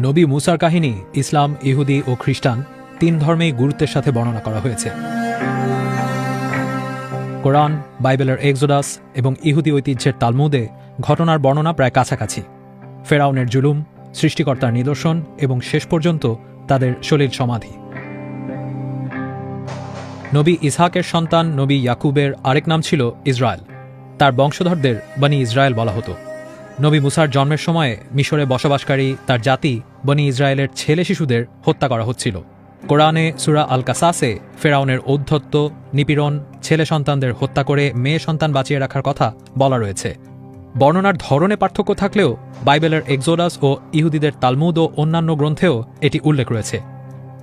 নবী মুসার কাহিনী ইসলাম, ইহুদি ও খ্রিস্টান তিন ধর্মেই গুরুত্বের সাথে বর্ণনা করা হয়েছে। কোরআন, বাইবেলের এক্সোডাস এবং ইহুদি ঐতিহ্যের তালমুদে ঘটনার বর্ণনা প্রায় কাছাকাছি। ফেরাউনের জুলুম, সৃষ্টিকর্তার নিদর্শন এবং শেষ পর্যন্ত তাদের সলিল সমাধি। নবী ইসহাকের সন্তান নবী ইয়াকুবের আরেক নাম ছিল ইসরায়েল। তার বংশধরদের বনি ইসরায়েল বলা হতো। নবী মুসার জন্মের সময়ে মিশরে বসবাসকারী তার জাতি বনি ইসরায়েলের ছেলে শিশুদের হত্যা করা হচ্ছিল। কোরআনে সূরা আল কাসাসে ফেরাউনের ঔদ্ধত্য, নিপীড়ন, ছেলে সন্তানদের হত্যা করে মেয়ে সন্তান বাঁচিয়ে রাখার কথা বলা রয়েছে। বর্ণনার ধরনে পার্থক্য থাকলেও বাইবেলের এক্সোডাস ও ইহুদিদের তালমুদ ও অন্যান্য গ্রন্থেও এটি উল্লেখ রয়েছে।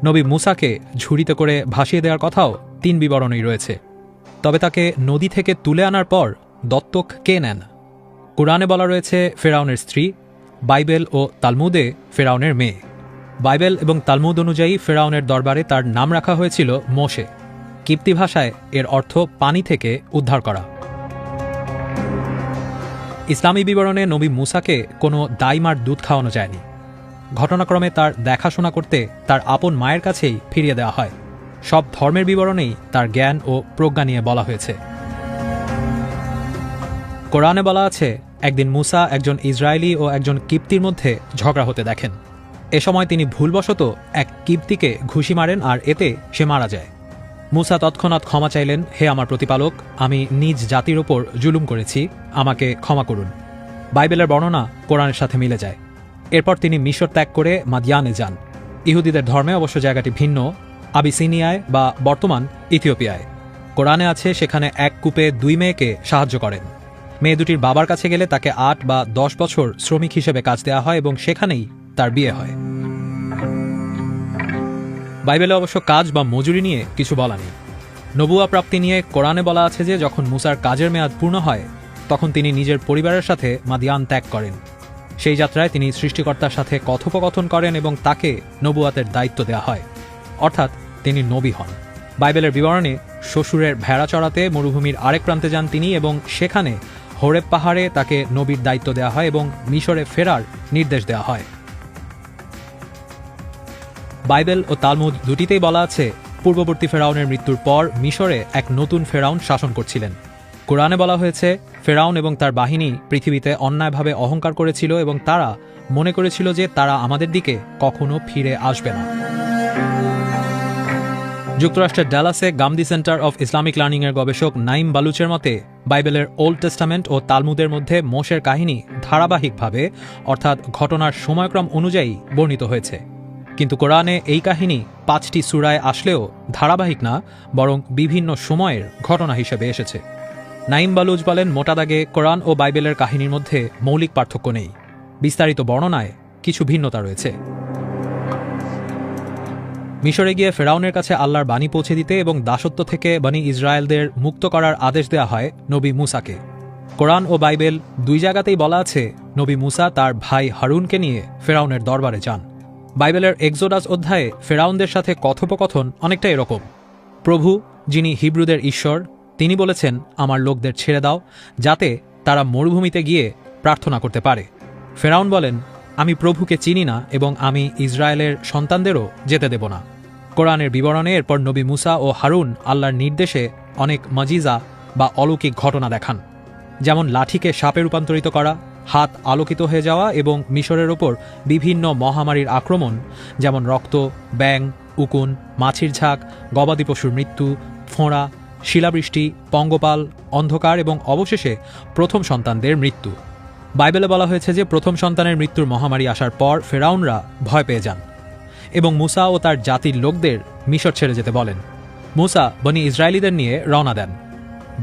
নবী মুসাকে ঝুড়িতে করে ভাসিয়ে দেওয়ার কথাও তিন বিবরণেই রয়েছে। তবে তাকে নদী থেকে তুলে আনার পর দত্তক কে নেন? কোরআনে বলা রয়েছে ফেরাউনের স্ত্রী, বাইবেল ও তালমুদে ফেরাউনের মেয়ে। বাইবেল এবং তালমুদ অনুযায়ী ফেরাউনের দরবারে তার নাম রাখা হয়েছিল মোশে। কিপ্তি ভাষায় এর অর্থ পানি থেকে উদ্ধার করা। ইসলামী বিবরণে নবী মুসাকে কোনো দাইমার দুধ খাওয়ানো যায়নি। ঘটনাক্রমে তার দেখাশোনা করতে তার আপন মায়ের কাছেই ফিরিয়ে দেওয়া হয়। সব ধর্মের বিবরণেই তার জ্ঞান ও প্রজ্ঞা নিয়ে বলা হয়েছে। কোরআনে বলা আছে, একদিন মুসা একজন ইসরায়েলি ও একজন কিপ্তির মধ্যে ঝগড়া হতে দেখেন। এ সময় তিনি ভুলবশত এক কিপ্তিকে ঘুষি মারেন আর এতে সে মারা যায়। মুসা তৎক্ষণাৎ ক্ষমা চাইলেন, হে আমার প্রতিপালক, আমি নিজ জাতির ওপর জুলুম করেছি, আমাকে ক্ষমা করুন। বাইবেলের বর্ণনা কোরআনের সাথে মিলে যায়। এরপর তিনি মিশর ত্যাগ করে মাদিয়ানে যান। ইহুদিদের ধর্মে অবশ্য জায়গাটি ভিন্ন, আবিসিনিয়ায় বা বর্তমান ইথিওপিয়ায়। কোরআনে আছে সেখানে এক কূপে 2 মেয়েকে সাহায্য করেন। মেয়ে দুটির বাবার কাছে গেলে তাকে 8 বা 10 বছর শ্রমিক হিসেবে কাজ দেওয়া হয় এবং সেখানেই তার বিয়ে হয়। বাইবেলে অবশ্য কাজ বা মজুরি নিয়ে কিছু বলা নেই। নবুয়া প্রাপ্তি নিয়ে কোরআনে বলা আছে যে যখন মুসার কাজের মেয়াদ পূর্ণ হয় তখন তিনি নিজের পরিবারের সাথে মাদিয়ান ত্যাগ করেন। সেই যাত্রায় তিনি সৃষ্টিকর্তার সাথে কথোপকথন করেন এবং তাকে নবুয়াতের দায়িত্ব দেওয়া হয়, অর্থাৎ তিনি নবী হন। বাইবেলের বিবরণে শ্বশুরের ভেড়া চড়াতে মরুভূমির আরেক প্রান্তে যান তিনি এবং সেখানে হোরেব পাহাড়ে তাকে নবীর দায়িত্ব দেওয়া হয় এবং মিশরে ফেরার নির্দেশ দেওয়া হয়। বাইবেল ও তালমুদ দুটিতেই বলা আছে পূর্ববর্তী ফেরাউনের মৃত্যুর পর মিশরে এক নতুন ফেরাউন শাসন করছিলেন। কোরআনে বলা হয়েছে ফেরাউন এবং তার বাহিনী পৃথিবীতে অন্যায়ভাবে অহংকার করেছিল এবং তারা মনে করেছিল যে তারা আমাদের দিকে কখনো ফিরে আসবে না। যুক্তরাষ্ট্রের ডালাসে গামদি সেন্টার অফ ইসলামিক লার্নিংয়ের গবেষক নাইম বালুচের মতে বাইবেলের ওল্ড টেস্টামেন্ট ও তালমুদের মধ্যে মোশের কাহিনী ধারাবাহিকভাবে অর্থাৎ ঘটনার সময়ক্রম অনুযায়ী বর্ণিত হয়েছে। কিন্তু কোরআনে এই কাহিনী 5টি সূরায় আসলেও ধারাবাহিক না, বরং বিভিন্ন সময়ের ঘটনা হিসেবে এসেছে। নাইম বালুচ বলেন, মোটা দাগে কোরআন ও বাইবেলের কাহিনীর মধ্যে মৌলিক পার্থক্য নেই, বিস্তারিত বর্ণনায় কিছু ভিন্নতা রয়েছে। মিশরে গিয়ে ফেরাউনের কাছে আল্লাহর বাণী পৌঁছে দিতে এবং দাসত্ব থেকে বনি ইসরায়েলদের মুক্ত করার আদেশ দেওয়া হয় নবী মুসাকে। কোরআন ও বাইবেল 2 জায়গাতেই বলা আছে নবী মুসা তার ভাই হারুনকে নিয়ে ফেরাউনের দরবারে যান। বাইবেলের এক্সোডাস অধ্যায়ে ফেরাউনদের সাথে কথোপকথন অনেকটা এরকম। প্রভু, যিনি হিব্রুদের ঈশ্বর, তিনি বলেছেন আমার লোকদের ছেড়ে দাও যাতে তারা মরুভূমিতে গিয়ে প্রার্থনা করতে পারে। ফেরাউন বলেন, আমি প্রভুকে চিনি না এবং আমি ইসরায়েলের সন্তানদেরও যেতে দেব না। কোরআনের বিবরণে এরপর নবী মুসা ও হারুন আল্লাহর নির্দেশে অনেক মজিজা বা অলৌকিক ঘটনা দেখান, যেমন লাঠিকে সাপে রূপান্তরিত করা, হাত আলোকিত হয়ে যাওয়া এবং মিশরের ওপর বিভিন্ন মহামারীর আক্রমণ, যেমন রক্ত, ব্যাং, উকুন, মাছির ঝাঁক, গবাদি পশুর মৃত্যু, ফোঁড়া, শিলাবৃষ্টি, পঙ্গপাল, অন্ধকার এবং অবশেষে প্রথম সন্তানদের মৃত্যু। বাইবেলে বলা হয়েছে যে প্রথম সন্তানের মৃত্যুর মহামারী আসার পর ফেরাউনরা ভয় পেয়ে যান এবং মুসা ও তার জাতির লোকদের মিশর ছেড়ে যেতে বলেন। মুসা বনি ইসরায়েলিদের নিয়ে রওনা দেন।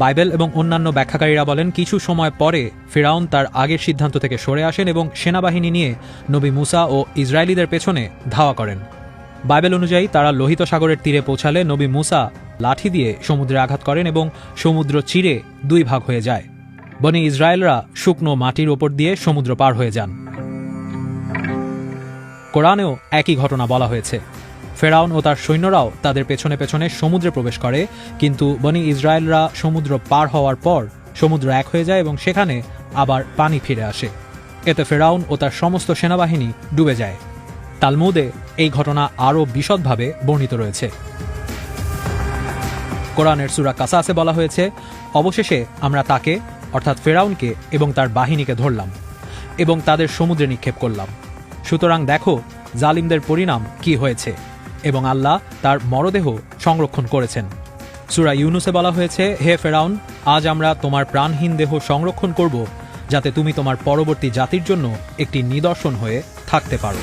বাইবেল এবং অন্যান্য ব্যাখ্যাকারীরা বলেন কিছু সময় পরে ফেরাউন তার আগের সিদ্ধান্ত থেকে সরে আসেন এবং সেনাবাহিনী নিয়ে নবী মুসা ও ইসরায়েলিদের পেছনে ধাওয়া করেন। বাইবেল অনুযায়ী তারা লোহিত সাগরের তীরে পৌঁছালে নবী মুসা লাঠি দিয়ে সমুদ্রে আঘাত করেন এবং সমুদ্র চিরে 2 ভাগ হয়ে যায়। বনি ইসরায়েলরা শুকনো মাটির ওপর দিয়ে সমুদ্র পার হয়ে যান। কোরআনেও একই ঘটনা বলা হয়েছে। ফেরাউন ও তার সৈন্যরাও তাদের পেছনে পেছনে সমুদ্রে প্রবেশ করে, কিন্তু বনি ইসরায়েলরা সমুদ্র পার হওয়ার পর সমুদ্র এক হয়ে যায় এবং সেখানে আবার পানি ফিরে আসে। এতে ফেরাউন ও তার সমস্ত সেনাবাহিনী ডুবে যায়। তালমুদে এই ঘটনা আরও বিশদভাবে বর্ণিত রয়েছে। কোরআনের সূরা কাসাসে বলা হয়েছে, অবশেষে আমরা তাকে অর্থাৎ ফেরাউনকে এবং তার বাহিনীকে ধরলাম এবং তাদের সমুদ্রে নিক্ষেপ করলাম। সুতরাং দেখো জালিমদের পরিণাম কি হয়েছে, এবং আল্লাহ তার মরদেহ সংরক্ষণ করেছেন। সূরা ইউনুসে বলা হয়েছে, হে ফেরাউন, আজ আমরা তোমার প্রাণহীন দেহ সংরক্ষণ করব, যাতে তুমি তোমার পরবর্তী জাতির জন্য একটি নিদর্শন হয়ে থাকতে পারো।